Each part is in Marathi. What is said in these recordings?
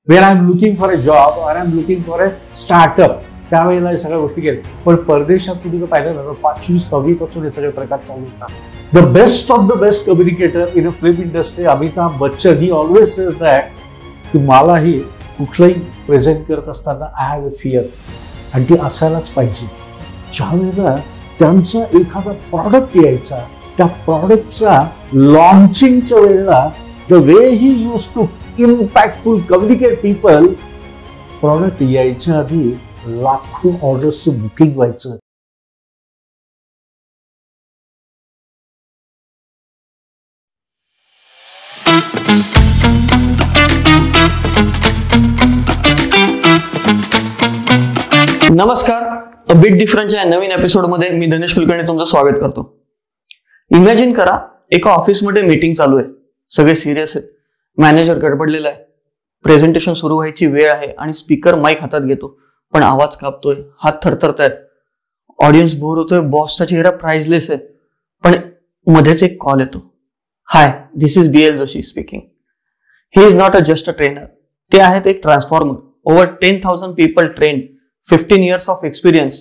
Wien I am looking for a job और I am looking for a startup, त्यावेळेला या सगळ्या गोष्टी केल्या. पण परदेशात तुम्ही जर पाहिलं ना तर 5वी-6वी पासून हे सगळे प्रकार चालू होतात. The best of the best communicator in a film industry, Amitabh Bachchan, he always says that की मलाही कुठलंही प्रेझेंट करत असताना आय हॅव अ फिअर, आणि ती असायलाच पाहिजे. ज्या वेळेला त्यांचा एखादा प्रॉडक्ट यायचा, त्या प्रॉडक्टचा लॉन्चिंगच्या वेळेला the way he use to impactful communicate people, product यायच्या आधी लाखो ऑर्डर्सचं बुकिंग व्हायचं. नमस्कार, अ बिट डिफरंटच्या या नवीन एपिसोडमध्ये मी धनेश कुलकर्णी तुमचं स्वागत करतो. इमॅजिन करा, एका ऑफिसमध्ये मीटिंग चालू आहे, सगळे सिरियस आहेत, मॅनेजर गडबडलेला आहे, प्रेझेंटेशन सुरू व्हायची वेळ आहे आणि स्पीकर माईक हातात घेतो, पण आवाज कापतोय, हात थरथरतायत, ऑडियन्स बोर होतोय, बॉसचा चेहरा प्राइजलेस आहे. पण मध्येच एक कॉल येतो. Hi, this is BL Joshi speaking. He is not just a trainer. ते आहेत एक transformer. Over 10,000 people train, 15 years of experience,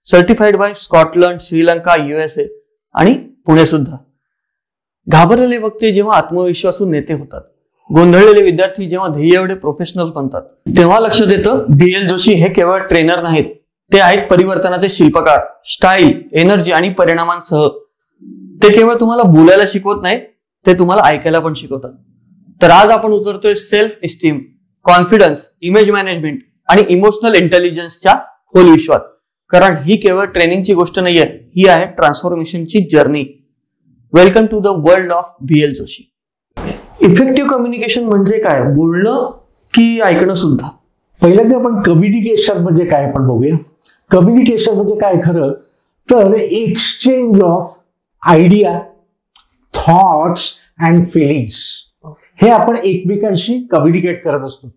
certified by Scotland, Sri, USA आणि पुणे सुद्धा. घाबरलेले वक्ते जेव्हा आत्मविश्वासू नेते होतात, गोंधळलेले विद्यार्थी जेव्हा ध्येय एवढे प्रोफेशनल बनतात, तेव्हा लक्षात येतं BL जोशी हे केवळ ट्रेनर नाहीत, ते आहेत परिवर्तनाचे शिल्पकार. स्टाईल, एनर्जी आणि परिणामांसह ते केवळ तुम्हाला बोलायला शिकवत नाहीत, ते तुम्हाला ऐकायला पण शिकवतात. तर आज आपण उतरतोय self esteem, confidence, image management आणि इमोशनल इंटेलिजन्सच्या खोल विश्वात. कारण ही केवळ ट्रेनिंगची गोष्ट नाहीये, ही आहे ट्रान्सफॉर्मेशनची journey. Welcome to the world of BL Joshi. Effective communication म्हणजे काय? बोलणं की ऐकणं सुद्धा? पहिल्यांदा आपण कम्युनिकेशन म्हणजे काय आपण बघूया. कम्युनिकेशन म्हणजे काय खरं तर exchange of idea, thoughts and feelings, हे आपण एकमेकांशी कम्युनिकेट करत असतो.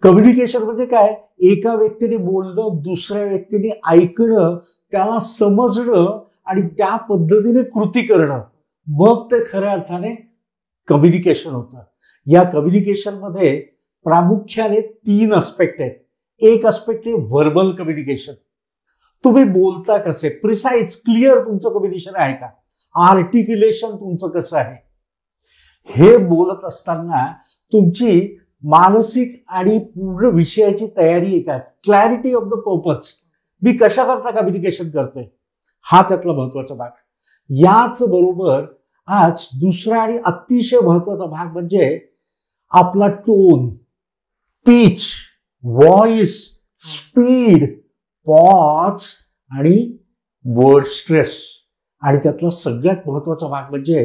कम्युनिकेशन म्हणजे काय? एका व्यक्तीने बोलणं, दुसऱ्या व्यक्तीने ऐकणं, त्याला समजणं आणि त्या पद्धतीने कृती करणं, मग ते खऱ्या अर्थाने कम्युनिकेशन होतं. या कम्युनिकेशनमध्ये प्रामुख्याने 3 अस्पेक्ट आहेत. एक अस्पेक्ट आहे व्हर्बल कम्युनिकेशन. तुम्ही बोलता कसे, प्रिसाइज क्लिअर तुमचं कम्युनिकेशन आहे का, आर्टिक्युलेशन तुमचं कसं आहे, हे बोलत असताना तुमची मानसिक आणि पूर्ण विषयाची तयारी आहे का, क्लॅरिटी ऑफ द पर्पज, मी कशा करता कम्युनिकेशन करतोय, हा त्यातला महत्वाचा भाग. याच बरोबर आज दुसरा आणि अतिशय महत्वाचा भाग म्हणजे आपला tone, pitch, voice, speed, pause आणि वर्ड स्ट्रेस. आणि त्यातला सगळ्यात महत्वाचा भाग म्हणजे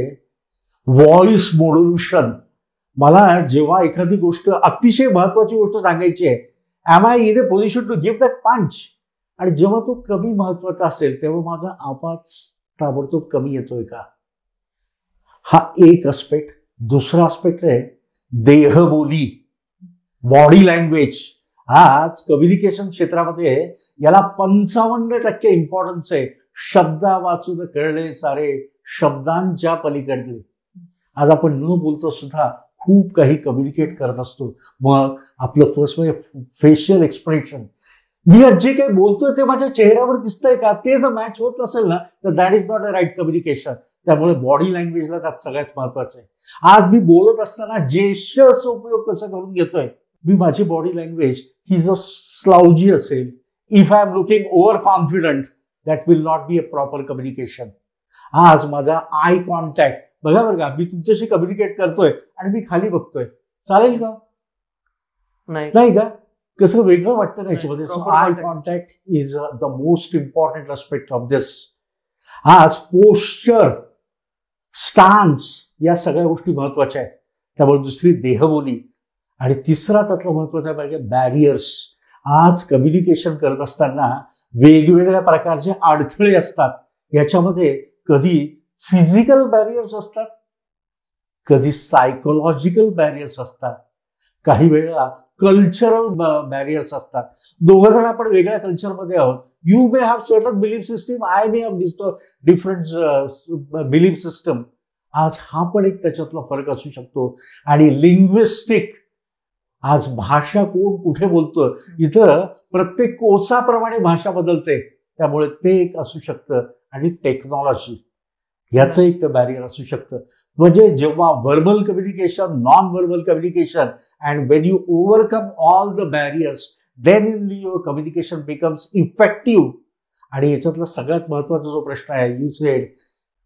व्हॉइस मॉड्युलेशन. मला जेव्हा एखादी गोष्ट, अतिशय महत्वाची गोष्ट सांगायची आहे, am I in a position to give that punch, आणि जेव्हा तो कमी महत्वाचा असेल तेव्हा माझा आवाज ताबडतोब कमी येतोय का, हा एक अस्पेक्ट. दुसरा अस्पेक्ट आहे देहबोली, बॉडी लँग्वेज. आज कम्युनिकेशन क्षेत्रामध्ये याला 55% इम्पॉर्टन्स आहे. शब्दा वाचून कळले सारे, शब्दांच्या पलीकडले. आज आपण न बोलतो सुद्धा खूप काही कम्युनिकेट करत असतो. मग आपलं फर्स्ट म्हणजे फेशियल एक्सप्रेशन, मी जे काही बोलतोय ते माझ्या चेहऱ्यावर दिसतंय का, ते जर मॅच होत नसेल ना तर that is not a right communication. त्यामुळे बॉडी लँग्वेजला त्यात सगळ्यात महत्वाचं आहे. आज मी बोलत असताना जेस्चरचा उपयोग कसा करून घेतोय, मी माझी बॉडी लँग्वेज ही जर स्लाउजी असेल, if I am looking over confident, that will not be a proper communication. आज माझा आय कॉन्टॅक्ट बघा, बरं का, मी तुमच्याशी कम्युनिकेट करतोय आणि मी खाली बघतोय, चालेल का? नाही का? कसं वेगळं वाटतं ना याच्यामध्ये. So eye contact is the most important aspect of this. आज पोस्चर, स्टान्स, या सगळ्या गोष्टी महत्वाच्या आहेत. त्यामुळे दुसरी देहबोली, आणि तिसरा त्यातला महत्वाचा म्हणजे बॅरियर्स. आज कम्युनिकेशन करत असताना वेगवेगळ्या प्रकारचे अडथळे असतात. याच्यामध्ये कधी फिजिकल बॅरियर्स असतात, कधी सायकोलॉजिकल बॅरियर्स असतात, काही वेळा कल्चरल बॅरियर्स असतात. दोघं जण आपण वेगळ्या कल्चरमध्ये आहोत. You may have certain belief system, I may have different belief system. आज हा पण एक त्याच्यातला फरक असू शकतो. आणि लिंग्विस्टिक, आज भाषा कोण कुठे बोलतं, इथं प्रत्येक कोसाप्रमाणे भाषा बदलते. त्यामुळे ते एक असू शकतं. आणि टेक्नॉलॉजी याचं एक बॅरियर असू शकतं. म्हणजे जेव्हा verbal communication, non verbal communication, and when you overcome all the barriers, then in your communication becomes effective. आणि याच्यातला सगळ्यात महत्वाचा जो प्रश्न आहे, यू सेड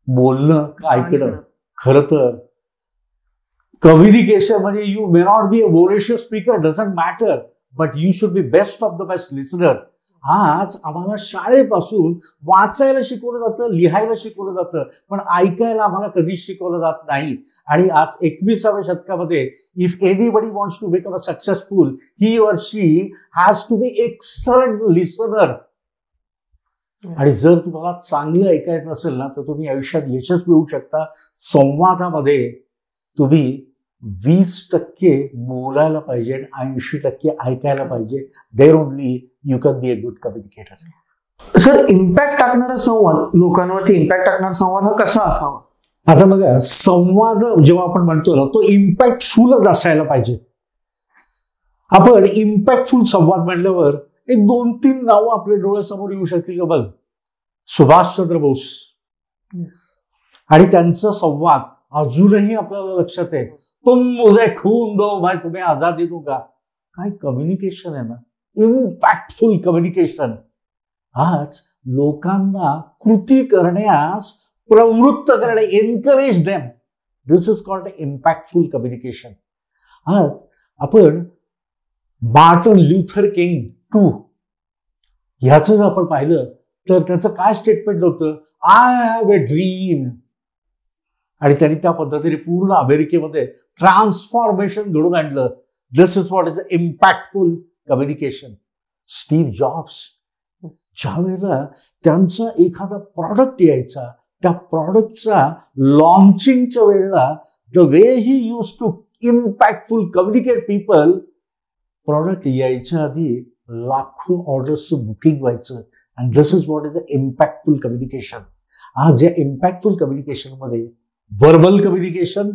बोलणं का ऐकणं. खरं तर कम्युनिकेशन म्हणजे you may not be a voracious speaker, doesn't matter, but you should be best of the best listener. आज आम्हाला शाळेपासून वाचायला शिकवलं जातं, लिहायला शिकवलं जातं, पण ऐकायला आम्हाला कधीच शिकवलं जात नाही. आणि आज 21व्या शतकामध्ये if anybody wants to become a successful, he or she has to be excellent listener. आणि जर तुम्हाला चांगलं ऐकायचं असेल ना, तर तुम्ही आयुष्यात यशस्वी होऊ शकता. संवादामध्ये तुम्ही 20% बोलायला पाहिजे आणि 80% ऐकायला पाहिजे. There only you can be a good communicator. Sir, impact टाकणारा संवाद, लोकांवरती इम्पॅक्ट टाकणारा संवाद हा कसा असावा? आता बघा, संवाद जेव्हा आपण म्हणतो ना, तो इम्पॅक्टफुलच असायला पाहिजे. आपण इम्पॅक्टफुल संवाद म्हणल्यावर एक 2-3 नावं आपल्या डोळ्यासमोर येऊ शकतील का? बघ, सुभाषचंद्र बोस आणि त्यांचा संवाद अजूनही आपल्याला लक्षात आहे. तुम मुझे खून दो मैं तुम्हें आजादी दूंगा. काय कम्युनिकेशन आहे ना, इम्पॅक्टफुल कम्युनिकेशन. आज लोकांना कृती करण्यास प्रवृत्त करणे, encourage them, this is called impactful communication. आज आपण मार्टिन ल्यूथर किंग ह्याचं जर आपण पाहिलं तर त्याचं काय स्टेटमेंट होतं, आय हॅव अ ड्रीम. आणि त्यांनी त्या पद्धतीने पूर्ण अमेरिकेमध्ये ट्रान्सफॉर्मेशन घडून आणलं. This is what is impactful communication. Steve Jobs ज्या वेळेला त्यांचा एखादा प्रॉडक्ट यायचा, त्या प्रॉडक्टचा लॉन्चिंगच्या वेळेला the way he use to impactful communicate people, product यायच्या आधी लाखो ऑर्डर्सचं बुकिंग व्हायचं. And this is what is the impactful communication. आज या इम्पॅक्टफुल कम्युनिकेशनमध्ये verbal communication,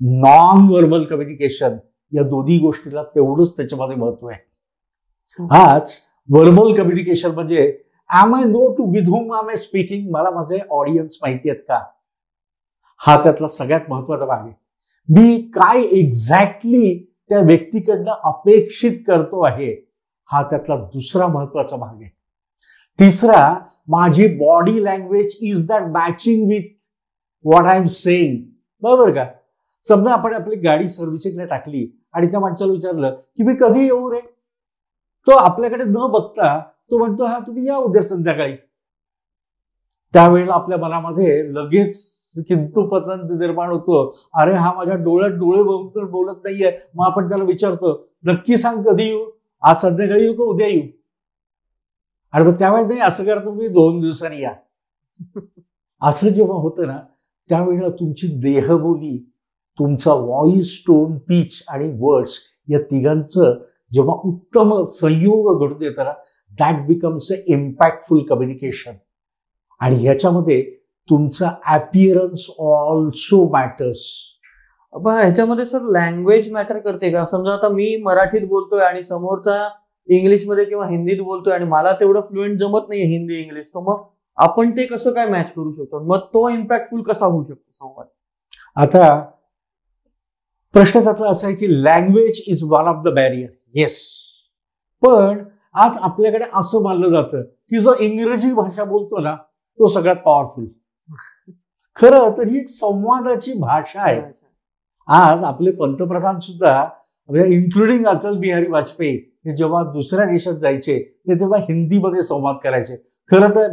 non verbal communication या दोन्ही गोष्टीला तेवढंच त्याच्यामध्ये महत्व आहे. आज व्हर्बल कम्युनिकेशन म्हणजे am I know to with whom I am speaking, मला माझे ऑडियन्स माहिती आहेत का, हा त्यातला सगळ्यात महत्वाचा भाग आहे. मी काय एक्झॅक्टली त्या व्यक्तीकडनं अपेक्षित करतो आहे, हा त्यातला दुसरा महत्वाचा भाग आहे. तिसरा, माझी body language is that matching with what I am saying. बरोबर का? समजा आपण आपली गाडी सर्व्हिसिंगला टाकली आणि त्या माणसाला विचारलं की मी कधी येऊ रे, तो आपल्याकडे न बघता तो म्हणतो हा तुम्ही या उद्या संध्याकाळी. त्यावेळेला आपल्या मनामध्ये लगेच किंतु पतंत निर्माण होतो, अरे हा माझ्या डोळ्यात डोळे बघून बोलत नाहीये. मग आपण त्याला विचारतो नक्की सांग कधी येऊ, आज संध्याकाळी येऊ का उद्या येऊ? आणि मग त्यावेळेस नाही, असं करा तुम्ही 2 दिवसांनी या. असं जेव्हा होतं ना, त्यावेळेला तुमची देहबोली, तुमचा व्हॉइस टोन, पिच आणि वर्ड्स या तिघांचं जेव्हा उत्तम संयोग घडून येतं ना, that becomes a impactful communication. आणि ह्याच्यामध्ये तुमचा अपीअरन्स ऑल्सो मॅटर्स. पण ह्याच्यामध्ये सर लँग्वेज मॅटर करते का? समजा आता मी मराठीत बोलतोय आणि समोरचा इंग्लिशमध्ये किंवा हिंदीत बोलतोय आणि मला तेवढं फ्लुएंट जमत नाहीये हिंदी इंग्लिश, तर मग आपण ते कसं काय मॅच करू शकतो? मग तो इम्पॅक्टफुल कसा होऊ शकतो संवाद? आता प्रश्न त्यातला असा आहे की language is one of the barrier. Yes, पण आज आपल्याकडे असं मानलं जातं की जो इंग्रजी भाषा बोलतो ना, तो सगळ्यात पॉवरफुल. खरं तर ही एक संवादाची भाषा आहे. आज आपले पंतप्रधान सुद्धा, इन्क्लुडिंग अटल बिहारी वाजपेयी, हे जेव्हा दुसऱ्या देशात जायचे ते तेव्हा हिंदीमध्ये संवाद करायचे. खरं तर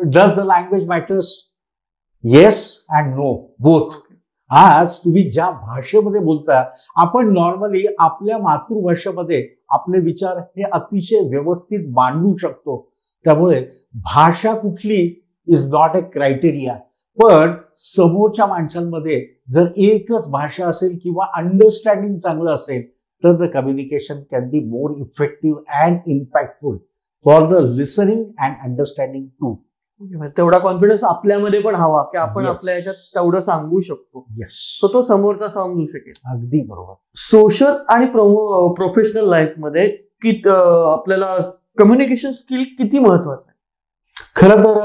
does the language matters? Yes and no, both. आज तुम्ही ज्या भाषेमध्ये बोलता, आपण नॉर्मली आपल्या मातृभाषेमध्ये आपले विचार हे अतिशय व्यवस्थित मांडू शकतो. त्यामुळे भाषा कुठली इज नॉट अ क्रायटेरिया. पण समोरच्या माणसांमध्ये जर एकच भाषा असेल किंवा अंडरस्टँडिंग चांगलं असेल तर the communication can be more effective and impactful for the listening and understanding too. तेवढा कॉन्फिडन्स आपल्यामध्ये पण हवा की आपण आपल्या ह्याच्यात तेवढं सांगू शकतो, तर तो समोरचा समजू शकेल. अगदी बरोबर. सोशल आणि प्रोफेशनल लाईफ मध्ये आपल्याला कम्युनिकेशन स्किल किती महत्वाचं आहे? खरं तर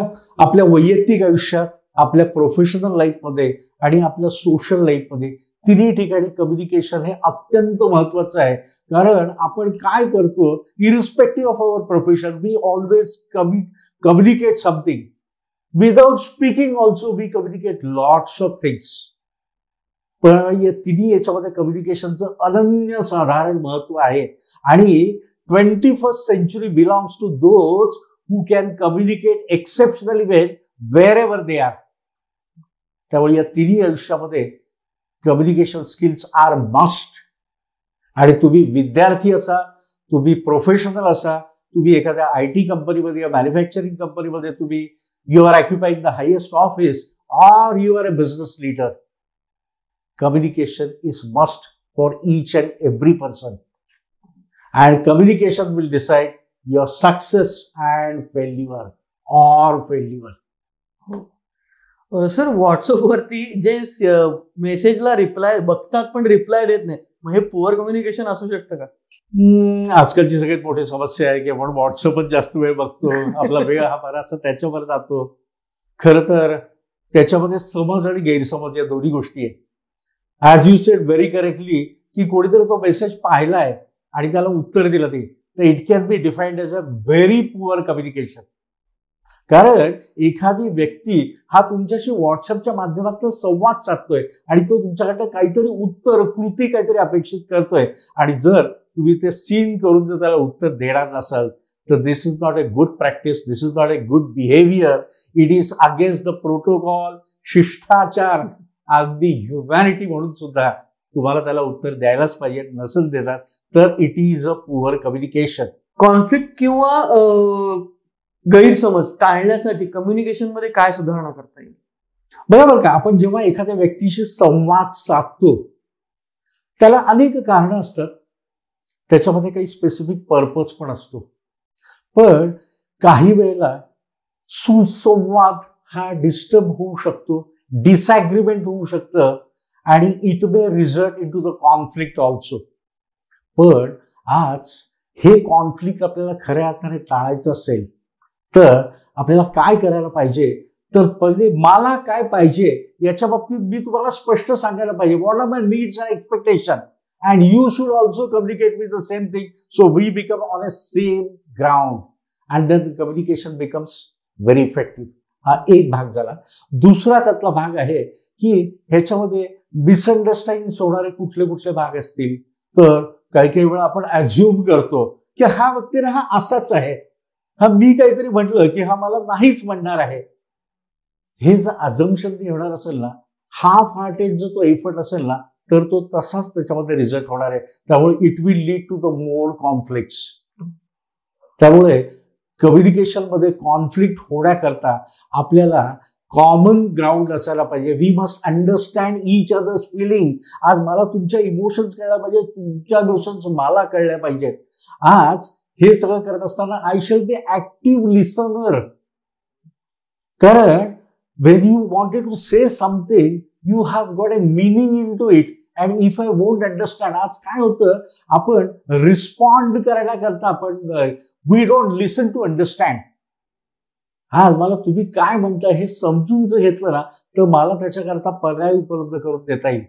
आपल्या वैयक्तिक आयुष्यात, आपल्या प्रोफेशनल लाईफमध्ये आणि आपल्या सोशल लाईफमध्ये तिन्ही ठिकाणी कम्युनिकेशन हे अत्यंत महत्वाचं आहे. कारण आपण काय करतो, irrespective of our profession, we always communicate something. Without speaking also we communicate lots of things. पण या तिन्ही याच्यामध्ये कम्युनिकेशनचं अनन्यसाधारण महत्व आहे. आणि 21st century belongs to those who can communicate exceptionally well wherever they are. त्यामुळे या तिन्ही आयुष्यामध्ये कम्युनिकेशन स्किल्स आर मस्ट. आणि तुम्ही विद्यार्थी असा, तुम्ही प्रोफेशनल असा, तुम्ही एखाद्या IT कंपनीमध्ये, मॅन्युफॅक्चरिंग कंपनीमध्ये, तुम्ही you are occupying the highest office or you are a business leader, communication is must for each and every person. And communication will decide your success and failure or failure. Sir, WhatsApp वरती जे मेसेजला रिप्लाय बघतात पण रिप्लाय देत नाही, मग हे पुअर कम्युनिकेशन असू शकतं का? आजकालची सगळ्यात मोठी समस्या आहे की आपण व्हॉट्सअपच जास्त वेळ बघतो, आपला वेळ हा बराचसा त्याच्यावर जातो. खरं तर त्याच्यामध्ये समज आणि गैरसमज या दोन्ही गोष्टी आहेत. As you sed very correctly की कोणीतरी तो मेसेज पाहिलाय आणि त्याला उत्तर दिलं ते, तर it can B defined as a very poor communication. कारण एखादी व्यक्ती हा तुमच्याशी व्हॉट्सअपच्या माध्यमातून संवाद साधतोय आणि तो तुमच्याकडे काहीतरी उत्तर, कृती काहीतरी अपेक्षित करतोय, आणि जर तुम्ही ते सीन करून जर त्याला उत्तर देणार नसाल तर this is not a good practice, this is not a good behaviour. It is against the protocol, शिष्टाचार, अगदी ह्युमॅनिटी म्हणून सुद्धा तुम्हाला त्याला उत्तर द्यायलाच पाहिजे. नसेल देणार तर it is a poor communication. Conflict किंवा गैरसमज टाळण्यासाठी कम्युनिकेशन मध्ये काय सुधारणा करता येईल? बरोबर का? आपण जेव्हा एखाद्या व्यक्तीशी संवाद साधतो त्याला अनेक कारणं असतात, त्याच्यामध्ये काही स्पेसिफिक पर्पज पण असतो. पण काही वेळेला सुसंवाद हा डिस्टर्ब होऊ शकतो, डिसॲग्रीमेंट होऊ शकतं, आणि it may result into the conflict also. पण आज हे कॉन्फ्लिक्ट आपल्याला खऱ्या अर्थाने टाळायचं असेल तर आपल्याला काय करायला पाहिजे, तर पहिले मला काय पाहिजे याच्या बाबतीत मी तुम्हाला स्पष्ट सांगायला पाहिजे. What are my needs and expectation, and you should also communicate with the same thing, so we become on a same ground and then communication becomes very effective. हा एक भाग झाला. दुसरा त्यातला भाग आहे की ह्याच्यामध्ये मिसअंडरस्टँडिंग होणारे कुठले कुठले भाग असतील. तर काही काही वेळा आपण ॲझ्युम करतो की हा व्यक्ती हा असाच आहे, हा मी काहीतरी म्हटलं की हा मला नाहीच म्हणणार आहे. हे जर अझम्पशन होणार असेल ना, हाफ हार्टेड जो तो एफर्ट असेल ना, तर तो तसाच त्याच्यामध्ये रिझल्ट होणार आहे. त्यामुळे it will lead to the more conflicts. त्यामुळे कम्युनिकेशनमध्ये कॉन्फ्लिक्ट होण्याकरता आपल्याला कॉमन ग्राउंड असायला पाहिजे. We must understand each others feeling. आज मला तुमच्या इमोशन्स कळल्या पाहिजे, तुमच्या इमोशन्स मला कळल्या पाहिजेत. आज हे सगळं करत असताना I shall be active listener. कारण when you wanted to say something, you have got a meaning into it. And if I won't understand, आज काय होतं, आपण रिस्पॉन्ड करण्याकरता आपण we don't listen to understand. आज मला तुम्ही काय म्हणताय हे समजून जर घेतलं ना, तर मला त्याच्याकरता पर्याय उपलब्ध करून देता येईल.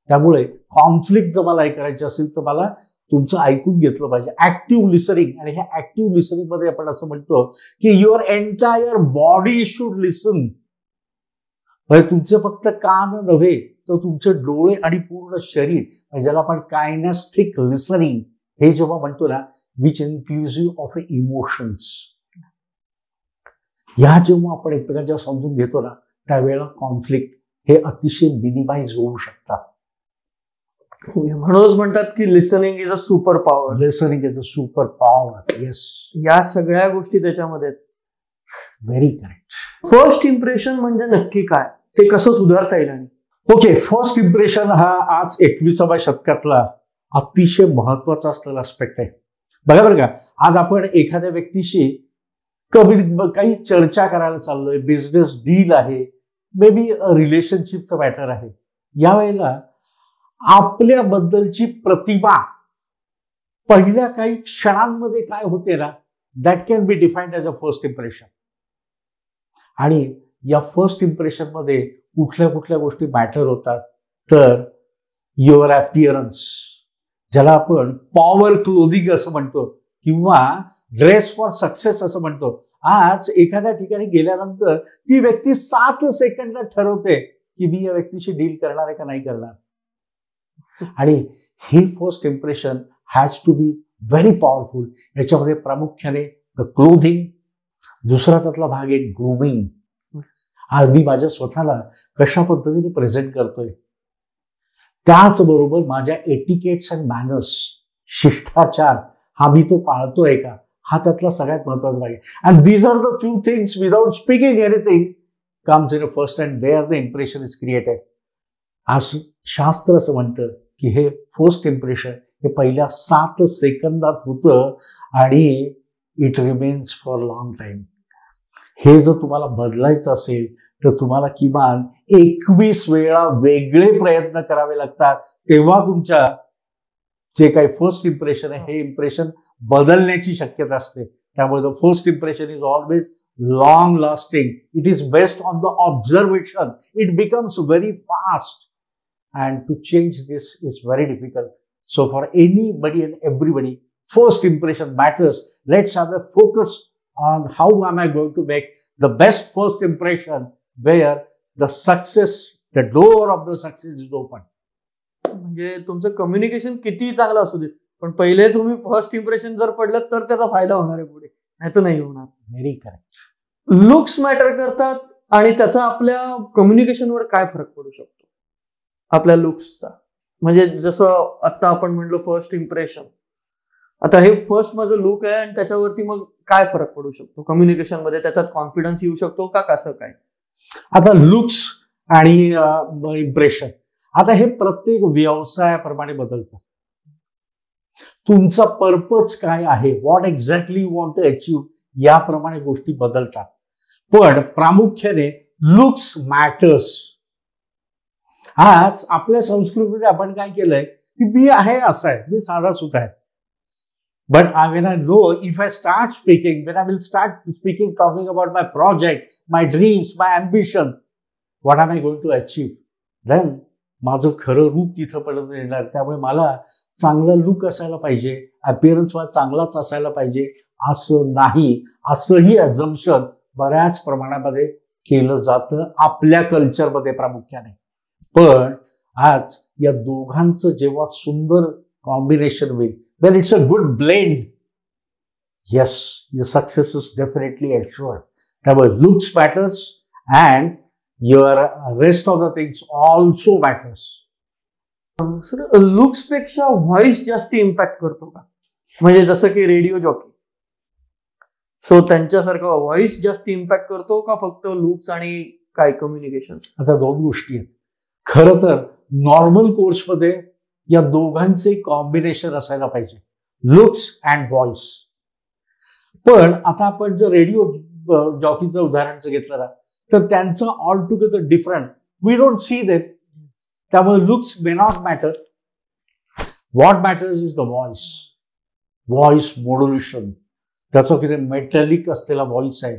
त्यामुळे कॉन्फ्लिक्ट जर मला हे करायचे असेल तर मला तुमचं ऐकून घेतलं पाहिजे. Active listening. आणि ह्या ऍक्टिव्ह लिसनिंग मध्ये आपण असं म्हणतो की युअर एंटायर बॉडी शुड लिसन. म्हणजे तुमचे फक्त कान नव्हे तर तुमचे डोळे आणि पूर्ण शरीर, ज्याला आपण कायनेस्थेटिक लिसनिंग हे जेव्हा म्हणतो ना, विच इन्क्लुसिव्ह ऑफ इमोशन्स, या जेव्हा आपण एकमेकांच्या समजून घेतो ना, त्यावेळेला कॉन्फ्लिक्ट हे अतिशय मिनिमाइज होऊ शकतात. म्हणूनच म्हणतात की listening is a super power. Listening is a super power. Yes, या सगळ्या गोष्टी त्याच्यामध्ये. Very correct. फर्स्ट इम्प्रेशन म्हणजे नक्की काय, ते कसं सुधारता येईल? आणि ओके, फर्स्ट इम्प्रेशन हा आज 21व्या शतकातला अतिशय महत्वाचा असलेला आस्पेक्ट आहे. बघा बरं का, आज आपण एखाद्या व्यक्तीशी काही चर्चा करायला चाललोय, बिझनेस डील आहे, मे बी रिलेशनशिपचं मॅटर आहे, यावेळेला आपल्याबद्दलची प्रतिमा पहिल्या काही क्षणांमध्ये काय होते ना, that can be defined as a first impression. आणि या फर्स्ट इम्प्रेशन मध्ये कुठल्या कुठल्या गोष्टी मॅटर होतात, तर युअर अपिअरन्स, ज्याला आपण पॉवर क्लोदिंग असं म्हणतो किंवा ड्रेस फॉर सक्सेस असं म्हणतो. आज एखाद्या ठिकाणी गेल्यानंतर ती व्यक्ती 7 सेकंदात ठरवते की मी या व्यक्तीशी डील करणार आहे का नाही करणार. आणि हे first impression has to be very powerful. याच्यामध्ये प्रामुख्याने द क्लोथिंग, दुसरा त्यातला भाग आहे ग्रूमिंग. आज मी माझ्या स्वतःला कशा पद्धतीने प्रेझेंट करतोय, त्याचबरोबर माझ्या एटिकेट्स अँड मॅनर्स, शिष्टाचार हा मी तो पाळतोय का, हा त्यातला सगळ्यात महत्वाचा भाग आहे. And these are the few things without speaking anything comes in a first and there the impression is created. आज शास्त्र असं म्हणतं की हे फर्स्ट इम्प्रेशन हे पहिल्या 7 सेकंदात होतं आणि it remains for long time. हे जर तुम्हाला बदलायचं असेल तर तुम्हाला किमान 21 वेळा वेगळे प्रयत्न करावे लागतात, तेव्हा तुमच्या जे काही फर्स्ट इम्प्रेशन आहे हे इम्प्रेशन बदलण्याची शक्यता असते. त्यामुळे the first impression is always long lasting. It is based on the observation. It becomes very fast and to change this is very difficult. So for anybody and everybody, first impression matters. Let's have a focus on how am I going to make the best first impression where the success, the door of the success is open. म्हणजे तुमचं कम्युनिकेशन किती चांगलं असू दे, पण पहिले तुम्ही फर्स्ट इम्प्रेशन जर पडलं तर त्याचा फायदा होणार आहे पुढे, नाही तर नाही होणार. Very correct. लुक्स मॅटर करतात आणि त्याचा आपल्या कम्युनिकेशनवर काय फरक पडू शकतो आपल्या लुक्सचा. म्हणजे जसं आता आपण म्हणलो फर्स्ट इम्प्रेशन, आता हे फर्स्ट माझं लुक आहे आणि त्याच्यावरती मग काय फरक पडू शकतो कम्युनिकेशन मध्ये, त्याच्यात कॉन्फिडन्स येऊ शकतो का, कसं काय. आता लुक्स आणि इम्प्रेशन, आता हे प्रत्येक व्यवसायाप्रमाणे बदलतं. तुमचा पर्पज काय आहे, what exactly you want to achieve, याप्रमाणे गोष्टी बदलतात. पण प्रामुख्याने लुक्स मॅटर्स. आज आपल्या संस्कृतीमध्ये आपण काय केलंय की मी आहे असं आहे, मी साधा सुद्धा आहे. But when I know, if I start speaking, when I will start speaking, talking about my project, my dreams, my ambition, what am I going to achieve, then माझं खरं रूप तिथं पडत येणार. त्यामुळे मला चांगला लुक असायला पाहिजे, अपिअरन्स चांगलाच असायला पाहिजे असं नाही, असंही अझम्पशन बऱ्याच प्रमाणामध्ये केलं जातं आपल्या कल्चरमध्ये प्रामुख्याने. पण आज या दोघांचं जेव्हा सुंदर कॉम्बिनेशन होईल, then it's a good blend. Yes, your success is definitely assured. त्यामुळे looks matters and your rest of the things also matters. Sir, looks पेक्षा व्हॉइस जास्त इम्पॅक्ट करतो का? म्हणजे जसं की रेडिओ जॉकी, सो त्यांच्यासारखं व्हॉइस जास्त इम्पॅक्ट करतो का फक्त लुक्स आणि काय कम्युनिकेशन? आता दोन गोष्टी आहेत. खरं तर नॉर्मल कोर्समध्ये या दोघांचे कॉम्बिनेशन असायला पाहिजे, लुक्स अँड व्हॉइस. पण आता आपण जर रेडिओ जॉकीचं उदाहरण घेतलं ना, तर त्यांचं all together different. We don't see them. त्यामुळे looks may not matter. What matters is the voice. Voice modulation, त्याचं किती मेटॅलिक असलेला व्हॉइस आहे,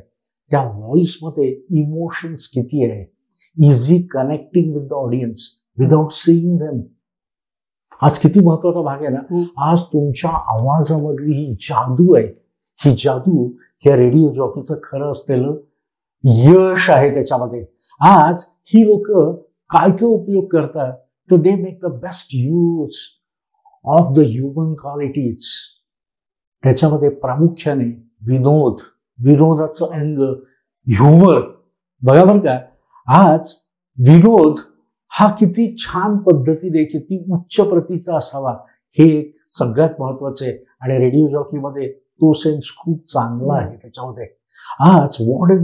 त्या व्हॉइसमध्ये इमोशन्स किती आहे, easy connecting with the audience without seeing them. आज किती महत्वाचा भाग आहे ना. आज तुमच्या आवाजामधली ही जादू आहे, ही जादू ह्या रेडिओ जॉकीचं खरं असलेलं यश आहे त्याच्यामध्ये. आज ही लोक काय काय उपयोग करतात, तर they make the best use of the human qualities. त्याच्यामध्ये प्रामुख्याने विनोद, विनोदाचं अंग, ह्युमर. बघा बरं का, आज विनोद हा किती छान पद्धतीने, किती उच्च प्रतीचा असावा, हे एक सगळ्यात महत्वाचं आहे. आणि रेडिओ जॉकीमध्ये तो सेन्स खूप चांगला आहे त्याच्यामध्ये. आज what is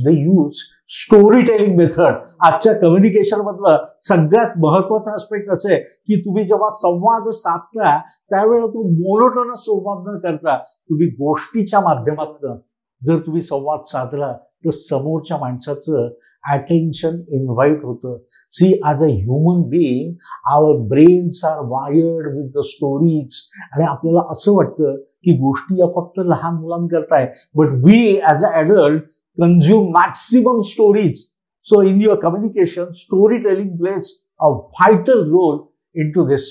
the use story telling method. आजच्या कम्युनिकेशन मधलं सगळ्यात महत्वाचा आस्पेक्ट असं आहे की तुम्ही जेव्हा संवाद साधता त्यावेळेला तो मोनोटोनस संवाद न करता तुम्ही गोष्टीच्या माध्यमातून जर तुम्ही संवाद साधला तर समोरच्या माणसाचं अटेन्शन इन्व्हाइट होतं. See, as a human being our brains are wired with the stories. आणि आपल्याला असं वाटतं की गोष्टी या फक्त लहान मुलांकरताय, but we as a adult consume maximum stories. So in your communication, storytelling plays a vital role into this.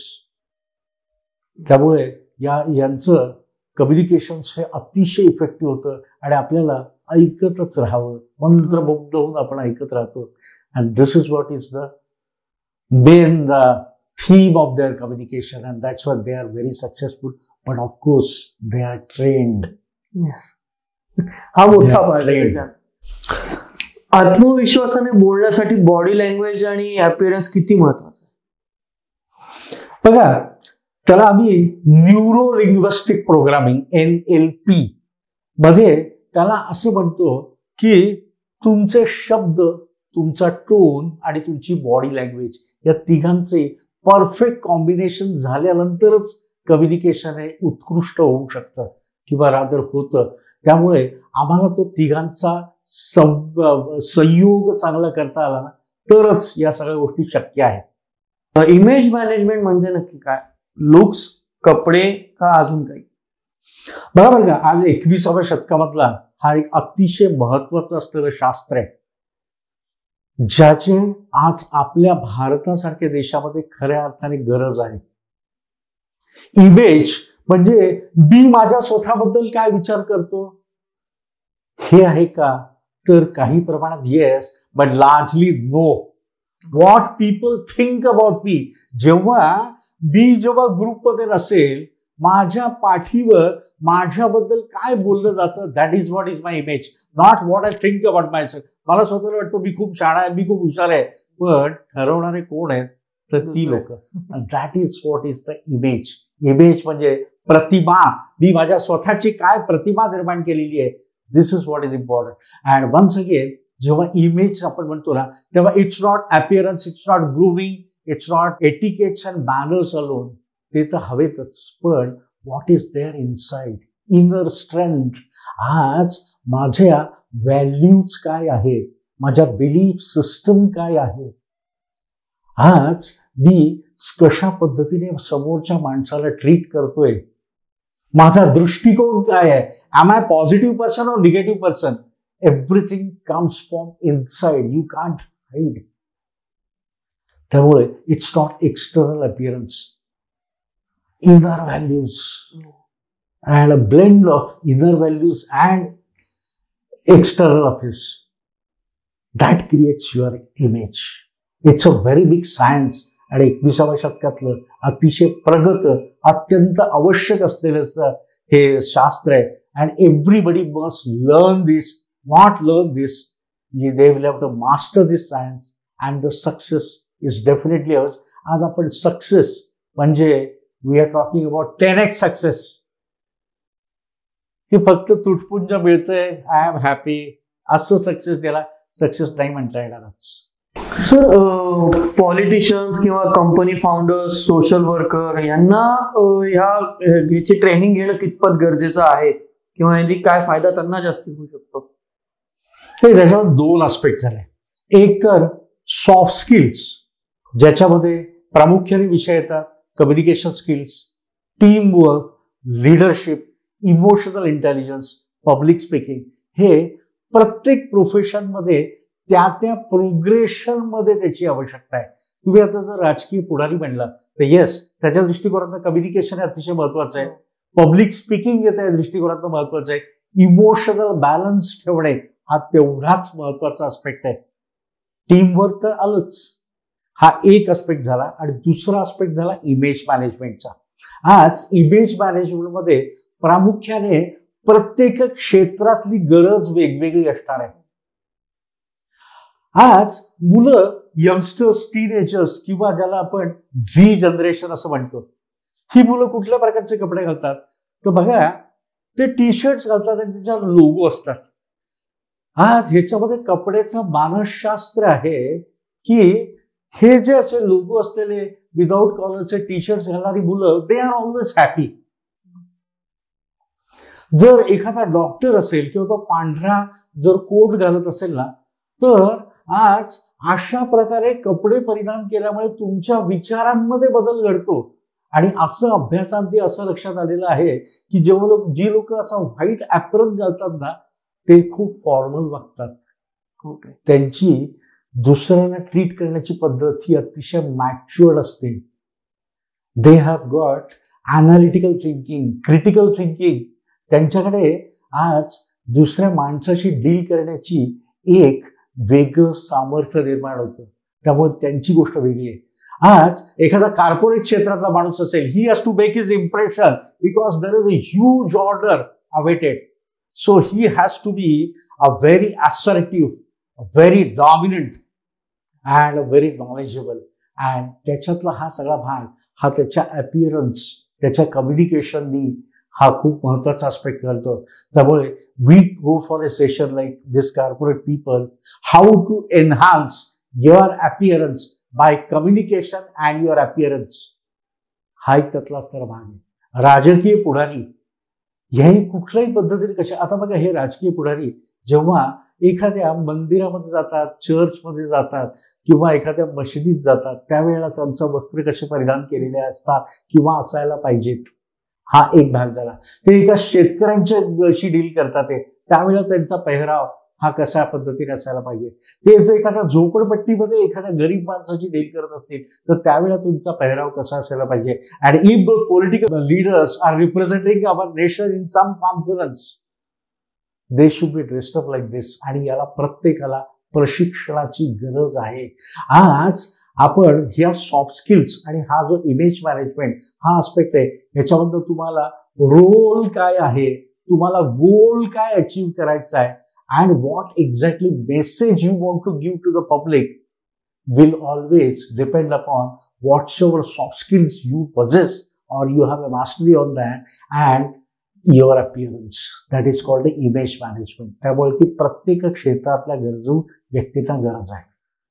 त्यामुळे यांचं कम्युनिकेशन हे अतिशय इफेक्टिव्ह होतं आणि आपल्याला ऐकतच राहावं, मंत्रमुग्ध होऊन आपण ऐकत राहतो. And this is what is the main theme of their communication, and that's why they are very successful. But of course they are trained. हा मोठा पार्ट आहे त्याच्यात. आत्मविश्वासाने बोलण्यासाठी बॉडी लँग्वेज आणि अपीअरन्स किती महत्वाचं आहे? बघा, त्याला आम्ही न्यूरो लिंग्विस्टिक प्रोग्रामिंग NLP मध्ये त्याला असं म्हणतो की तुमचे शब्द, तुमचा टोन आणि तुमची बॉडी लँग्वेज या तिघांचे परफेक्ट कॉम्बिनेशन झाल्यानंतरच कम्युनिकेशन हे उत्कृष्ट होऊ शकतं किंवा रादर होतं. त्यामुळे आम्हाला तो तिघांचा संयोग चांगला करता आला ना तरच या सगळ्या गोष्टी शक्य आहेत. इमेज मॅनेजमेंट म्हणजे नक्की काय? लुक्स, कपडे का अजून काही? बरोबर का? आज 21व्या शतकामधला हा एक अतिशय महत्वाचं असलेलं शास्त्र आहे, ज्याचे आज आपल्या भारतासारख्या देशामध्ये खऱ्या अर्थाने गरज आहे. इमेज म्हणजे मी माझ्या स्वतःबद्दल काय विचार करतो हे आहे का? तर काही प्रमाणात yes, but largely no. What people think about me. जेव्हा ग्रुपमध्ये नसेल, माझ्या पाठीवर माझ्याबद्दल काय बोललं जातं, that is what is my image, not what I think about myself. मला स्वतःला वाटतं मी खूप शाणा आहे, मी खूप हुशार आहे, पण ठरवणारे कोण आहेत? तर ती लोक. That is what is the image. Image म्हणजे प्रतिमा. मी माझ्या स्वतःची काय प्रतिमा निर्माण केलेली आहे, this is what is important. And once again, जेव्हा इमेज आपण म्हणतो ना, तेव्हा it's not appearance, it's not grooming, it's not etiquettes and manners alone. ते तर हवेतच, पण what is there inside, inner strength. आज माझ्या व्हॅल्यूज काय आहेत, माझ्या बिलीफ सिस्टम काय आहे, आज मी कशा पद्धतीने समोरच्या माणसाला ट्रीट करतोय, माझा दृष्टिकोन काय आहे, am I positive person or negative person. Everything comes from inside, you can't hide. त्यामुळे it's not external appearance, inner values and a blend of inner values and external appearance, that creates your image. It's a very big science. आणि 21व्या शतकातलं अतिशय प्रगत, अत्यंत आवश्यक असलेलं हे शास्त्र आहे. And everybody must learn this, not learn this, they will have to master this science and the success is definitely ours. आज आपण सक्सेस म्हणजे we are talking about 10x success, की फक्त तुटपुंज मिळतंय, आय एम हॅपी, असं सक्सेस त्याला सक्सेस नाही म्हणता येणारच. सर, पॉलिटिशियन्स किंवा कंपनी फाउंडर्स, सोशल वर्कर यांना ह्याची ट्रेनिंग घेणं कितपत गरजेचं आहे किंवा याची काय फायदा त्यांना जास्त होऊ शकतो? त्याच्यावर 2 आस्पेक्ट झाले. एक तर सॉफ्ट स्किल्स, ज्याच्यामध्ये प्रामुख्याने विषय येतात communication skills, team work, leadership, emotional intelligence, public speaking. हे प्रत्येक प्रोफेशनमध्ये त्या प्रोग्रेशन मध्ये त्याची आवश्यकता आहे. तुम्ही आता जर राजकीय पुढारी म्हणला तर येस, त्याच्या दृष्टिकोनातून कम्युनिकेशन हे अतिशय महत्वाचं आहे. पब्लिक स्पीकिंग त्या दृष्टिकोनातून महत्वाचं आहे. इमोशनल बॅलन्स ठेवणे हा तेवढाच महत्वाचा आस्पेक्ट आहे. टीमवर्क तर आलंच, हा एक आस्पेक्ट झाला. आणि दुसरा आस्पेक्ट झाला इमेज मॅनेजमेंटचा. आज इमेज मॅनेजमेंटमध्ये प्रामुख्याने प्रत्येक क्षेत्रातली गरज वेगवेगळी असणार आहे. आज मुलं, यंगस्टर्स, टीनेजर्स किंवा ज्याला आपण झी जनरेशन असं म्हणतो, ही मुलं कुठल्या प्रकारचे कपडे घालतात? तर बघा, ते टी शर्ट्स घालतात आणि त्याच्यावर लोगो असतात. आज ह्याच्यामध्ये कपड्याचं मानसशास्त्र आहे की हे जे असे लोगो असलेले विदाऊट कॉलरचे टी शर्ट्स घालणारी मुलं, दे आर ऑलवेज हॅपी. जर एखादा डॉक्टर असेल किंवा तो पांढरा जर कोट घालत असेल ना, तर आज अशा प्रकारे कपडे परिधान केल्यामुळे तुमच्या विचारांमध्ये बदल घडतो. आणि असं अभ्यासांती असं लक्षात आलेलं आहे की जी लोक असं व्हाईट ऍप्रन घालतात ना, ते खूप फॉर्मल वागतात. त्यांची दुसऱ्यांना ट्रीट करण्याची पद्धत ही अतिशय मॅच्युअर्ड असते. They have got analytical thinking, critical thinking. त्यांच्याकडे आज दुसऱ्या माणसाशी डील करण्याची एक वेगळं सामर्थ्य निर्माण होतं. त्यामुळे त्यांची गोष्ट वेगळी आहे. आज एखादा कॉर्पोरेट क्षेत्रातला माणूस असेल, he has to make his impression because there is a huge order awaited. So he has to be a very assertive, very dominant and very knowledgeable. And त्याच्यातला हा सगळा भाग हा त्याच्या अपिअरन्स, त्याच्या कम्युनिकेशननी हा खूप महत्वाचा आस्पेक्ट करतो. त्यामुळे we go for a session like this corporate people, how to enhance your appearance by communication and your appearance. हा एक त्यातलाच तर भाग आहे. राजकीय पुढारी हे कुठल्याही पद्धतीने कशा, आता बघा हे राजकीय पुढारी जेव्हा एखाद्या मंदिरामध्ये जातात, चर्चमध्ये जातात किंवा एखाद्या मशिदीत जातात, त्यावेळेला त्यांचं वस्त्र कसे परिधान केलेले असतात किंवा असायला पाहिजेत, हा एक भाग झाला. ते एका शेतकऱ्यांच्याशी डील करतात, त्यावेळेला त्यांचा पेहराव हा कशा पद्धतीने असायला पाहिजे. ते जर एखाद्या झोपडपट्टीमध्ये एखाद्या गरीब माणसाची डील करत असतील तर त्यावेळेला तुमचा पेहराव कसा असायला पाहिजे. And if those political leaders are representing our nation in some conference, they should be dressed up like this. आणि याला प्रत्येकाला प्रशिक्षणाची गरज आहे. आज आपण ह्या सॉफ्ट स्किल्स आणि हा जो इमेज मॅनेजमेंट हा आस्पेक्ट आहे, याच्याबद्दल तुम्हाला रोल काय आहे, तुम्हाला गोल काय अचीव करायचा आहे, and what exactly message you want to give to the public will always depend upon whatsoever soft skills you possess or you have a mastery on that and your appearance. That is called the image management. त्यामुळे ती प्रत्येक क्षेत्रातल्या गरजू व्यक्तींना गरज आहे.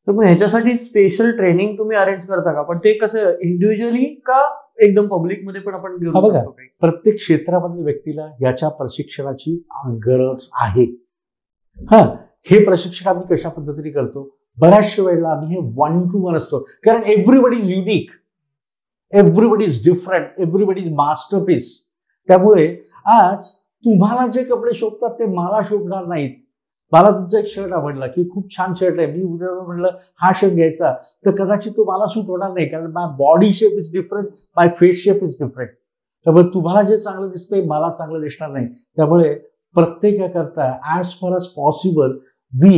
तर मग ह्याच्यासाठी स्पेशल ट्रेनिंग तुम्ही अरेंज करता का? पण ते कसं इंडिव्हिज्युअली का एकदम पब्लिक मध्ये पण आपण घेऊ शकतो? प्रत्येक क्षेत्रामधल्या व्यक्तीला याच्या प्रशिक्षणाची गरज आहे. हे प्रशिक्षण आम्ही कशा पद्धतीने करतो? बऱ्याचशा वेळेला आम्ही हे 1 to 1 असतो, कारण everybody is unique, everybody is different, everybody is masterpiece. त्यामुळे आज तुम्हाला जे कपडे शोभतात ते मला शोभणार नाहीत. मला तुमचा एक शर्ट आवडला की खूप छान शर्ट आहे, मी उद्या म्हटलं हा शर्ट घ्यायचा तर कदाचित तो मला सूट होणार नाही, कारण my body shape is different, my face shape is different. त्यामुळे तुम्हाला जे चांगलं दिसतंय मला चांगलं दिसणार नाही. त्यामुळे प्रत्येकाकरता as far as possible we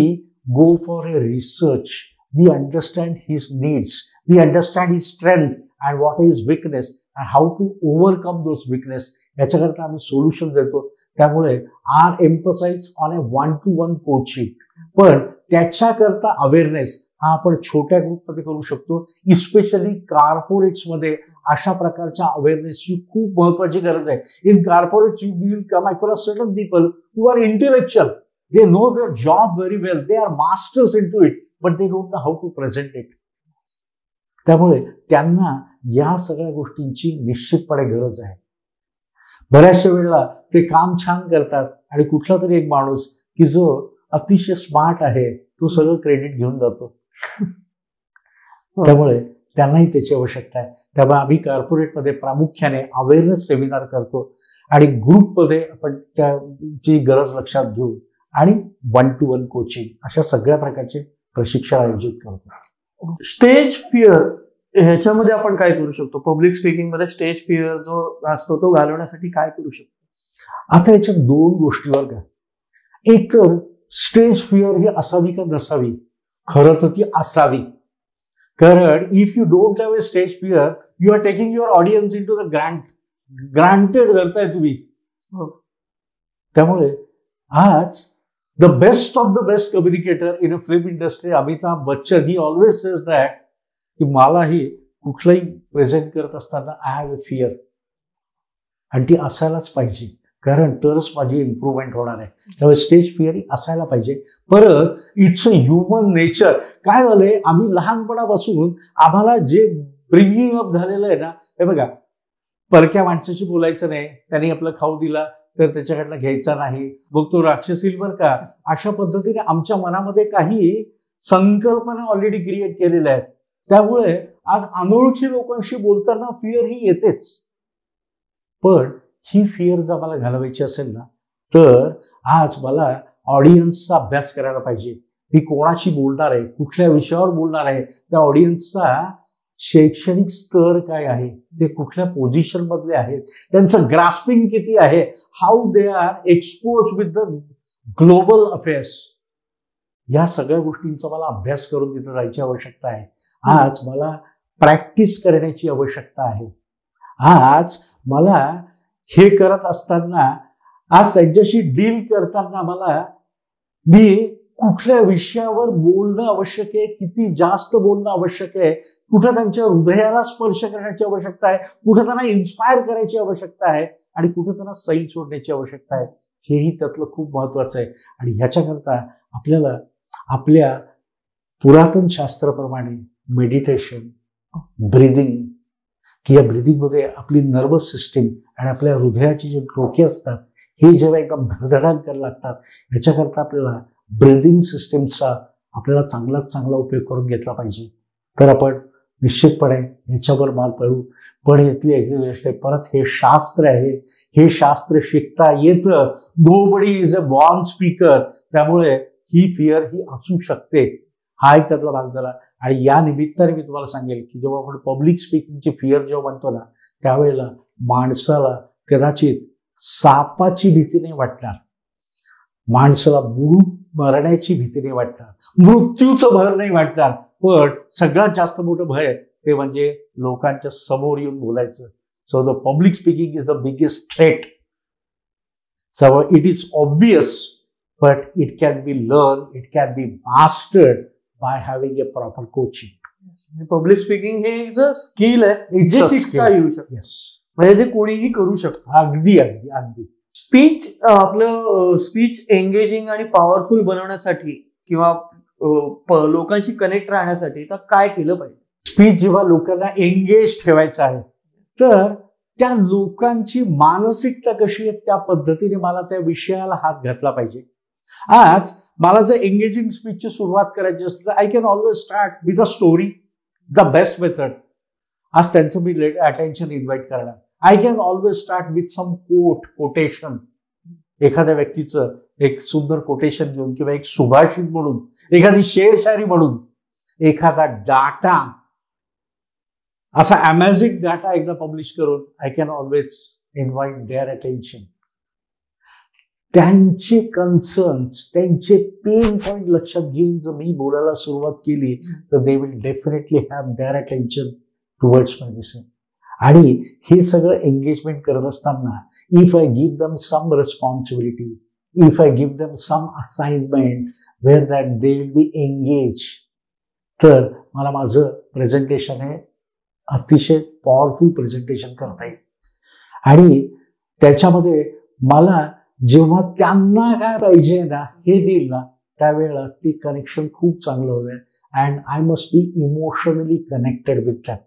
go for a research. We understand his needs, we understand his strength and what is weakness and how to overcome those weakness. याच्याकरता आम्ही सोल्युशन देतो. त्यामुळे our emphasise on a 1 to 1 coaching. पण त्याच्याकरता अवेअरनेस हा आपण छोट्या ग्रुपमध्ये करू शकतो. इस्पेशली कॉर्पोरेट्समध्ये अशा प्रकारच्या अवेअरनेसची खूप महत्वाची गरज आहे. In corporates you will come across certain people who are intellectual, they know their job very well, they are masters into it, but they don't know how to present it. त्यामुळे त्यांना या सगळ्या गोष्टींची निश्चितपणे गरज आहे. बऱ्याचशा वेळेला ते काम छान करतात आणि कुठला तरी एक माणूस की जो अतिशय स्मार्ट आहे तो सगळं क्रेडिट घेऊन जातो. त्यामुळे त्यांनाही त्याची आवश्यकता आहे. त्यामुळे आम्ही कॉर्पोरेटमध्ये प्रामुख्याने अवेअरनेस सेमिनार करतो आणि ग्रुपमध्ये आपण त्याची गरज लक्षात घेऊ आणि 1 to 1 कोचिंग अशा सगळ्या प्रकारचे प्रशिक्षण आयोजित करतो. स्टेज फिअर ह्याच्यामध्ये आपण काय करू शकतो? पब्लिक स्पीकिंग मध्ये स्टेज फिअर जो असतो तो घालवण्यासाठी काय करू शकतो? आता याच्यात 2 गोष्टीवर का, एक तर स्टेज फिअर ही असावी का नसावी? खरं तर ती असावी. कारण if you don't have a stage fear you are taking your audience into the granted करताय तुम्ही. त्यामुळे आज the best of the best communicator in a film industry Amitabh Bachchan he always says that की मलाही कुठलंही प्रेझेंट करत असताना आय हॅव ए फिअर, आणि ती असायलाच पाहिजे, कारण तरच माझी इम्प्रूव्हमेंट होणार आहे. त्यामुळे स्टेज फिअर ही असायला पाहिजे. परत इट्स अ ह्युमन नेचर. काय झालंय, आम्ही लहानपणापासून आम्हाला जे ब्रिंगिंग अप झालेलं आहे ना, हे बघा, परक्या माणसाशी बोलायचं नाही, त्यांनी आपलं खाऊ दिला तर त्याच्याकडनं घ्यायचा नाही, मग तो राक्षसील बरं का. अशा पद्धतीने आमच्या मनामध्ये काही संकल्पना ऑलरेडी क्रिएट केलेल्या आहेत. त्यामुळे आज अनोळखी लोकांशी बोलताना फिअर ही येतेच. पण ही फिअर जर मला घालवायची असेल ना, तर आज मला ऑडियन्सचा अभ्यास करायला पाहिजे. मी कोणाशी बोलणार आहे, कुठल्या विषयावर बोलणार आहे, त्या ऑडियन्सचा शैक्षणिक स्तर काय आहे, ते कुठल्या पोझिशन मधले आहेत, त्यांचं ग्रास्पिंग किती आहे, how they are expose with the global affairs. या सगळ्या गोष्टींचा मला अभ्यास करून तिथं जायची आवश्यकता आहे. आज मला प्रॅक्टिस करण्याची आवश्यकता आहे. आज मला हे करत असताना, आज त्यांच्याशी डील करताना मला मी कुठल्या विषयावर बोलणं आवश्यक आहे, किती जास्त बोलणं आवश्यक आहे, कुठं त्यांच्या हृदयाला स्पर्श करण्याची आवश्यकता आहे, कुठं त्यांना इन्स्पायर करायची आवश्यकता आहे आणि कुठं त्यांना सैल सोडण्याची आवश्यकता आहे, हेही त्यातलं खूप महत्वाचं आहे. आणि ह्याच्याकरता आपल्याला आपल्या पुरातन शास्त्राप्रमाणे मेडिटेशन, ब्रीदिंग, की या ब्रीदिंगमध्ये आपली नर्वस सिस्टीम आणि आपल्या हृदयाची जे ठोके असतात हे जेव्हा एकदम धडधडान करायला लागतात, ह्याच्याकरता आपल्याला ब्रीदिंग सिस्टीमचा आपल्याला चांगला उपयोग करून घेतला पाहिजे. तर आपण निश्चितपणे ह्याच्यावर माल पडू. पण इथली एक गोष्ट आहे, परत हे शास्त्र आहे, हे शास्त्र शिकता येतं. Nobody is a born speaker. त्यामुळे ही फिअर ही असू शकते. हा एक त्यातला भाग झाला. आणि या निमित्ताने मी तुम्हाला सांगेल की जेव्हा आपण पब्लिक स्पीकिंगची फिअर जेव्हा म्हणतो ना, त्यावेळेला माणसाला कदाचित सापाची भीती नाही वाटणार, माणसाला मरण्याची भीती नाही वाटणार, मृत्यूचं भय नाही वाटणार. पण सगळ्यात जास्त मोठं भय ते म्हणजे लोकांच्या समोर येऊन बोलायचं. So the public speaking is the biggest threat. So it is obvious, but it can be learned, it can be mastered by having a proper coaching. Public speaking हे इज अ स्किल आहे, जे शिकता येऊ शकतं. म्हणजे जे कोणीही करू शकतं. अगदी अगदी अगदी. स्पीच आपलं स्पीच एंगेजिंग आणि पॉवरफुल बनवण्यासाठी किंवा लोकांशी कनेक्ट राहण्यासाठी तर काय केलं पाहिजे? स्पीच जेव्हा लोकांना एंगेज ठेवायचं आहे, तर त्या लोकांची मानसिकता कशी आहे त्या पद्धतीने मला त्या विषयाला हात घातला पाहिजे. आज मला जर एंगेजिंग स्पीचची सुरुवात करायची असेल तर I can always start with a story, the best method. आज त्यांचं मी अटेन्शन इन्व्हाइट करणार. I can always start with some quotation, एखाद्या व्यक्तीचं एक सुंदर कोटेशन घेऊन किंवा एक सुभाषित म्हणून, एखादी शेरशायरी म्हणून, एखादा डाटा, असा अमेझिंग डाटा एकदा पब्लिश करून I can always invite their attention. त्यांचे कन्सर्न्स, त्यांचे पेन पॉइंट लक्षात घेऊन जर मी बोलायला सुरुवात केली तर they will definitely have their attention towards my this. आणि हे सगळं एंगेजमेंट करत असताना if I give them some responsibility, if I give them some assignment where that they will be engage, तर मला माझं प्रेझेंटेशन हे अतिशय पॉवरफुल प्रेझेंटेशन करता येईल. आणि त्याच्यामध्ये मला जेव्हा त्यांना काय पाहिजे ना हे देईल ना, त्यावेळेला ते कनेक्शन खूप चांगलं होईल. And I must be emotionally connected with that.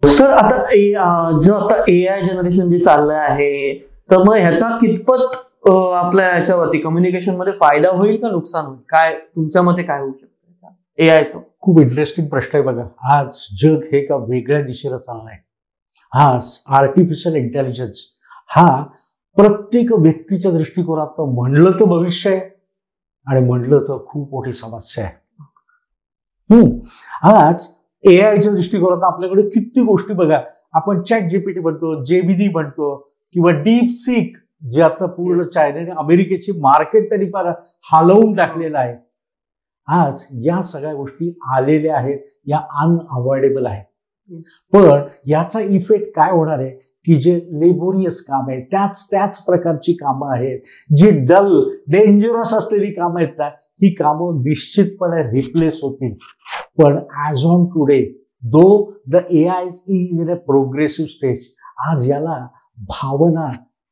Sir, आता जो आता AI जनरेशन जे चाललंय आहे, तर मग ह्याचा कितपत आपल्या ह्याच्यावरती कम्युनिकेशन मध्ये फायदा होईल का नुकसान होईल? काय तुमच्या मते काय होऊ शकतं एआयचं? खूप इंटरेस्टिंग प्रश्न आहे. बघा, आज जग हे एका वेगळ्या दिशेला चाललंय. आज आर्टिफिशियल इंटेलिजन्स हा प्रत्येक व्यक्तीच्या दृष्टिकोनात म्हणलं तर भविष्य आहे आणि म्हणलं तर खूप मोठी समस्या आहे. आज एआयच्या दृष्टिकोनात आपल्याकडे किती गोष्टी बघा. आपण ChatGPT म्हणतो, JBD म्हणतो किंवा DeepSeek, जे आता पूर्ण चायनाने अमेरिकेची मार्केट तरी फार हलवून टाकलेलं आहे. आज या सगळ्या गोष्टी आलेल्या आहेत, या अनअवॉइडेबल आहेत. पण याचा इफेक्ट काय होणार आहे की जे लेबोरियस काम आहे, त्याच प्रकारची कामं आहेत, जी डल डेंजरस असलेली कामं आहेत ना, ही कामं निश्चितपणे रिप्लेस होतील. पण as on today though the AI is in a progressive stage, आज याला भावना,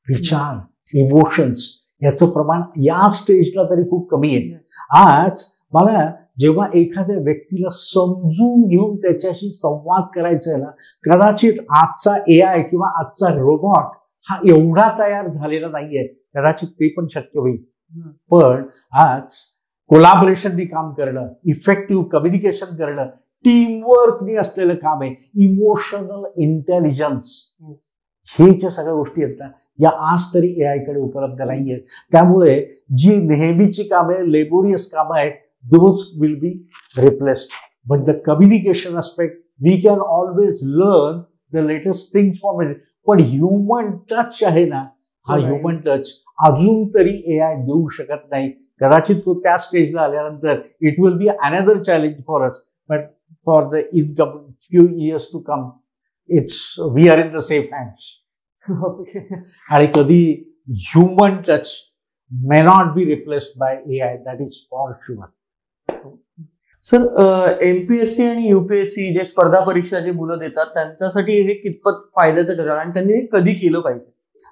विचार, इमोशन्स याचं प्रमाण या स्टेजला तरी खूप कमी आहे. आज मला जेव्हा एखाद्या व्यक्तीला समजून घेऊन त्याच्याशी संवाद करायचा आहे ना, कदाचित आजचा AI किंवा आजचा रोबोट हा एवढा तयार झालेला नाहीये कदाचित ते पण शक्य होईल. पण आज कोलॅबोरेशननी काम करणं, इफेक्टिव्ह कम्युनिकेशन करणं, टीमवर्कनी असलेलं काम आहे, इमोशनल इंटेलिजन्स, हे ज्या सगळ्या गोष्टी आहेत ना, या आज तरी AI कडे उपलब्ध नाहीये. त्यामुळे जी नेहमीची कामे, लेबोरियस कामं आहेत, those will be replaced. But the communication aspect we can always learn the latest things from it. पण ह्युमन टच आहे ना, हा ह्युमन टच अजून तरी AI देऊ शकत नाही. कदाचित तो त्या स्टेजला आल्यानंतर it will be another challenge for us, but for the few years to come we are in the safe hands. आणि कधी human touch may not be replaced by AI, that is for sure. Sir, MPSC आणि UPSC जे स्पर्धा परीक्षा जे मुलं देतात त्यांच्यासाठी हे कितपत फायद्याचं ठरेल आणि त्यांनी हे कधी केलं पाहिजे?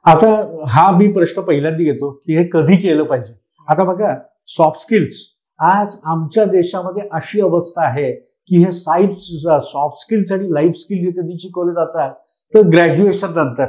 आता हा मी प्रश्न पहिल्यांदा घेतो की हे कधी केलं पाहिजे. आता बघा, सॉफ्ट स्किल्स आज आमच्या देशामध्ये अशी अवस्था आहे की हे सॉफ्ट स्किल्स आणि लाईफ स्किल कधी शिकवले जातात तर ग्रॅज्युएशन नंतर,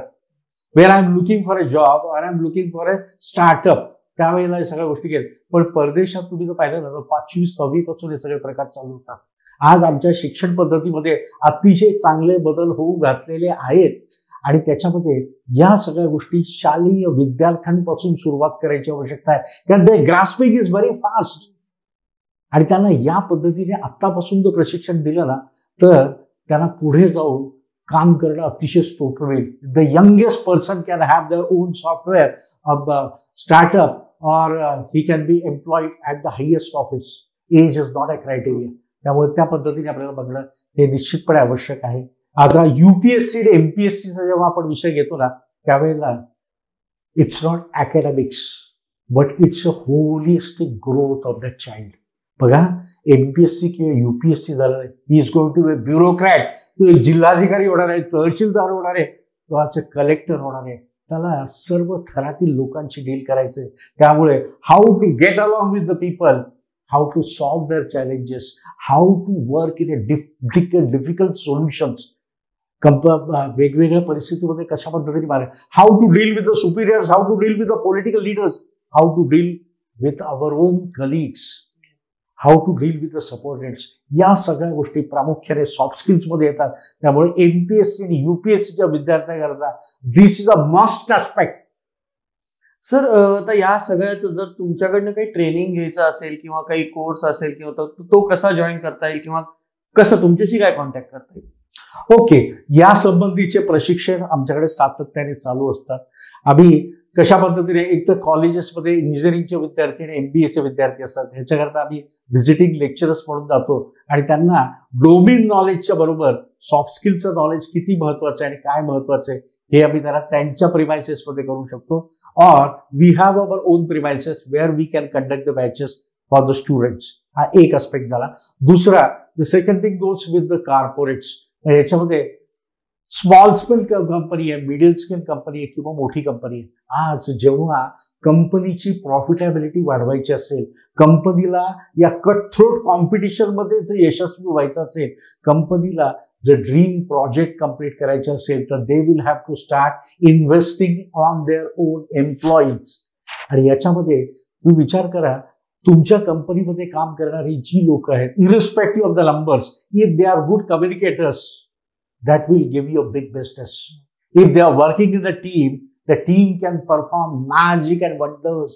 where I am looking for a job और I am looking for a startup, त्यावेळेला हे सगळ्या गोष्टी केल्या. पण परदेशात तुम्ही जर पाहिलं ना, 5वी 6वी पासून हे सगळे प्रकार चालू होतात. आज आमच्या शिक्षण पद्धतीमध्ये अतिशय चांगले बदल होऊ घातलेले आहेत आणि त्याच्यामध्ये या सगळ्या गोष्टी शालेय विद्यार्थ्यांपासून सुरुवात करायची आवश्यकता आहे. कारण ते ग्रास्पिंग इज व्हेरी फास्ट आणि त्यांना या पद्धतीने आत्तापासून जर प्रशिक्षण दिलं ना तर त्यांना पुढे जाऊन काम करणं अतिशय सोपं होईल. The youngest person can have their own software of startup or he can be employed at the highest office. Age is not a criteria. त्यामुळे त्या पद्धतीने आपल्याला बघणं हे निश्चितपणे आवश्यक आहे. आता UPSC आणि MPSCचा जेव्हा आपण विषय घेतो ना त्यावेळेला it's not academics but it's a holistic growth of the child. बघा, MPSC किंवा UPSC झालं, he is going to be bureaucrat. तो एक जिल्हाधिकारी होणार आहे, तहसीलदार होणार आहे, तो आज कलेक्टर होणार आहे. त्याला सर्व थरातील लोकांची डील करायचंय. त्यामुळे how to get along with the people, how to solve their challenges, how to work in a difficult solutions, वेगवेगळ्या परिस्थितीमध्ये कशा पद्धतीने मारे, how to deal with the superiors, how to deal with the political leaders, how to deal with our own colleagues, how to deal with the subordinates, या सगळ्या गोष्टी प्रामुख्याने सॉफ्ट स्किल्समध्ये येतात. त्यामुळे MPSC आणि UPSCच्या विद्यार्थ्यांकरता this is a must aspect. Sir, आता या सगळ्याचं जर तुमच्याकडनं काही ट्रेनिंग घ्यायचं असेल किंवा काही कोर्स असेल किंवा तो कसा जॉईन करता येईल किंवा कसं तुमच्याशी काय कॉन्टॅक्ट करता येईल? ओके, या संबंधीचे प्रशिक्षण आमच्याकडे सातत्याने चालू असतात. आम्ही कशा पद्धतीने, एक तर कॉलेजेसमध्ये इंजिनिअरिंगचे विद्यार्थी आणि MBAचे विद्यार्थी असतात, ह्याच्याकरता आम्ही व्हिजिटिंग लेक्चरर्स म्हणून जातो आणि त्यांना डोमेन नॉलेजच्या बरोबर सॉफ्ट स्किलचं नॉलेज किती महत्वाचं आहे आणि काय महत्वाचं आहे हे आम्ही त्यांना त्यांच्या प्रिमायसेसमध्ये करू शकतो. और we have our own premises where we can conduct the batches for the students. हा एक अस्पेक्ट झाला. दुसरा, the second thing goes with the corporates. याच्यामध्ये स्मॉल स्केल कंपनी आहे, मिडल स्केल कंपनी आहे किंवा मोठी कंपनी आहे. आज जेव्हा कंपनीची प्रॉफिटेबिलिटी वाढवायची असेल, कंपनीला या कठोर कॉम्पिटिशनमध्ये जर यशस्वी व्हायचं असेल, कंपनीला जर ड्रीम प्रोजेक्ट कंप्लीट करायचे असेल तर they will have to start investing on their own employees. आणि याच्यामध्ये तुम्ही विचार करा, तुमच्या कंपनीमध्ये काम करणारी जी लोक आहेत, irrespective of the numbers, if they are good communicators, that will give you a big business. If they are working in the team can perform magic and wonders.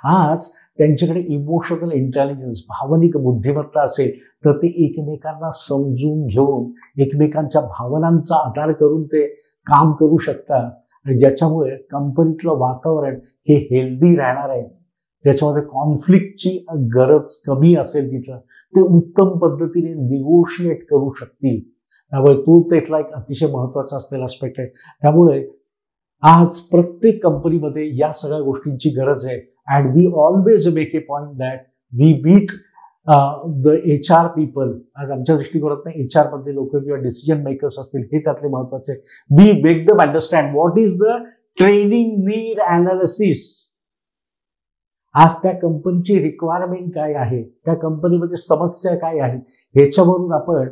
आज त्यांच्याकडे इमोशनल इंटेलिजन्स, भावनिक बुद्धिमत्ता असेल तर ते एकमेकांना समजून घेऊन एकमेकांच्या भावनांचा आधार करून ते काम करू शकतात आणि ज्याच्यामुळे कंपनीतलं वातावरण हे हेल्दी राहणार आहे. त्याच्यामध्ये कॉन्फ्लिक्टची गरज कमी असेल, तिथं ते उत्तम पद्धतीने निगोशिएट करू शकतील. त्यामुळे तोच इथला एक अतिशय महत्वाचा असलेला अस्पेक्ट आहे. त्यामुळे आज प्रत्येक कंपनीमध्ये या सगळ्या गोष्टींची गरज आहे. And we always make a point that we beat the HR people. आज आमच्या दृष्टिकोनात HR मधले लोक किंवा डिसिजन मेकर्स असतील हे त्यातले महत्वाचे. We make them understand what is the training need analysis. आज त्या कंपनीची रिक्वायरमेंट काय आहे, त्या कंपनीमध्ये समस्या काय आहेत, ह्याच्यावरून आपण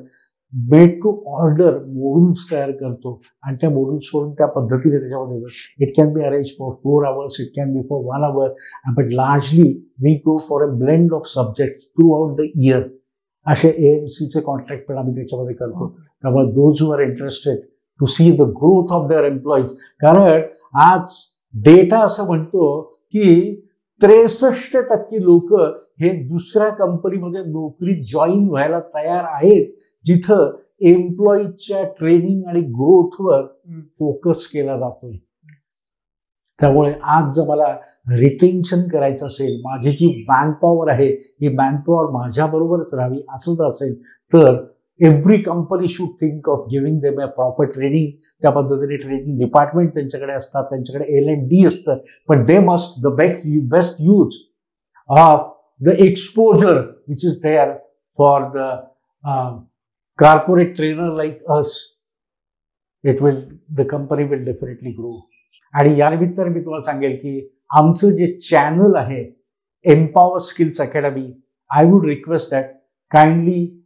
मेड टू ऑर्डर मॉड्यूल्स तयार करतो आणि त्या मॉड्यूल्सवरून त्या पद्धतीने त्याच्यामध्ये it can be arrange for 4 hours, it can be for 1 hour, but largely we go for a blend of subject throughout the year. असे AMCचे कॉन्ट्रॅक्ट पण आम्ही त्याच्यामध्ये करतो. त्यामुळे those who are interested to see the growth of their employees, कारण आज डेटा असं म्हणतो की 63% लोक हे दुसऱ्या कंपनीमध्ये नोकरी जॉईन व्हायला तयार आहेत जिथं एम्प्लॉईच्या ट्रेनिंग आणि ग्रोथवर फोकस केला जातोय. त्यामुळे आज जर मला रिटेन्शन करायचं असेल, माझी जी मॅनपॉवर आहे ही मॅनपॉवर माझ्याबरोबरच राहावी असं असेल तर every company should think of giving them a proper training. त्या पद्धतीने ट्रेनिंग डिपार्टमेंट त्यांच्याकडे असतात, त्यांच्याकडे L&D असतं, पण they must the best use of the exposure which is there for the corporate trainer like us. The company will definitely grow. आणि या निमित्ताने मी तुम्हाला सांगेल की आमचं जे चॅनल आहे empower skills academy, I would request that kindly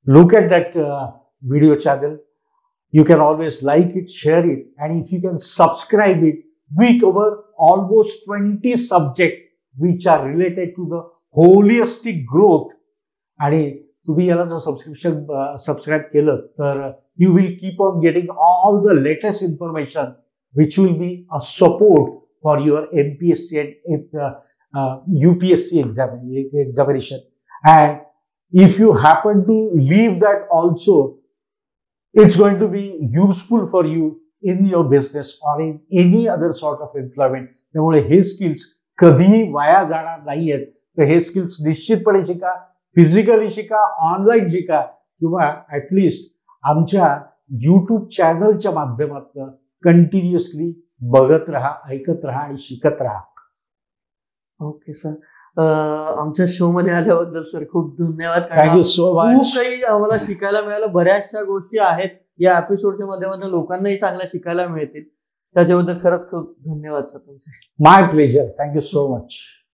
look at that video channel. You can always like it, share it, and if you can subscribe it, we cover almost 20 subjects which are related to the holistic growth. आणि तुम्ही याला जर सबस्क्राईब केलं तर you will keep on getting all the latest information which will be a support for your MPSC and UPSC examination. And if you happen to leave that also, it's going to be useful for you in your business or in any other sort of employment. त्यामुळे हे स्किल्स कधीही वाया जाणार नाहीयेत. तर हे स्किल्स निश्चितपणे शिका, फिजिकली शिका, ऑनलाईन शिका, किंवा ऍटलिस्ट आमच्या YouTube चॅनलच्या माध्यमातून कंटिन्युअसली बघत राहा, ऐकत राहा आणि शिकत राहा. ओके सर, आमच्या शो मध्ये आल्याबद्दल सर खूप धन्यवाद. Thank you so much. खूप काही आम्हाला शिकायला मिळालं. बऱ्याचशा गोष्टी आहेत या एपिसोडच्या माध्यमातून लोकांनाही चांगल्या शिकायला मिळतील. त्याच्याबद्दल खरंच खूप धन्यवाद सर तुमचे. माय प्लेजर. Thank you so much.